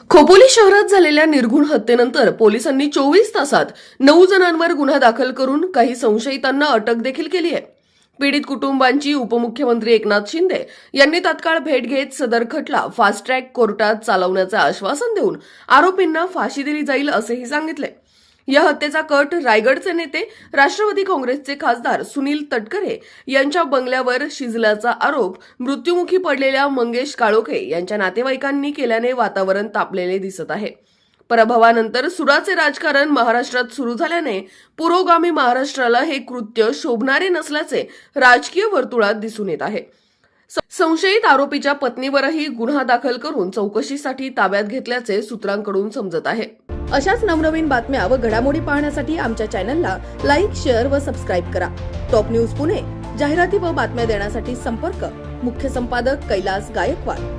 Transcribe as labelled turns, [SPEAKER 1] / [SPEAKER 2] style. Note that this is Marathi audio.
[SPEAKER 1] खोपोली शहरात झालेल्या निर्घृण हत्येनंतर पोलिसांनी 24 तासात 9 जणांवर गुन्हा दाखल करून काही संशयितांना अटक देखील केली आहे। पीडित कुटुंबांची उपमुख्यमंत्री एकनाथ शिंदे यांनी तात्काळ भेट घेत सदर खटला फास्ट ट्रॅक कोर्टात चालवण्याचे आश्वासन देऊन आरोपींना फाशी दिली जाईल असेही सांगितले। या हत्येचा कट रायगडचे नेते राष्ट्रवादी काँग्रेसचे खासदार सुनील तटकरे यांच्या बंगल्यावर शिजल्याचा आरोप मृत्युमुखी पडलेल्या मंगेश काळोखे यांच्या नातेवाईकांनी केल्याने वातावरण तापलेले दिसत आहे। पराभवानंतर सुडाचे राजकारण महाराष्ट्रात सुरू झाल्याने पुरोगामी महाराष्ट्राला हे कृत्य शोभणारे नसल्याचे राजकीय वर्तुळात दिसून येत आहे। संशयित आरोपीच्या पत्नीवरही गुन्हा दाखल करून चौकशीसाठी ताब्यात घेतल्याचे सूत्रांकडून समजत आहे। अशाच नवनवीन बातम्या व घडामोडी पाहण्यासाठी आमच्या चॅनलला लाईक, शेअर व सबस्क्राईब करा। टॉप न्यूज पुणे जाहिराती व बातम्या देण्यासाठी संपर्क मुख्य संपादक कैलास गायकवाड।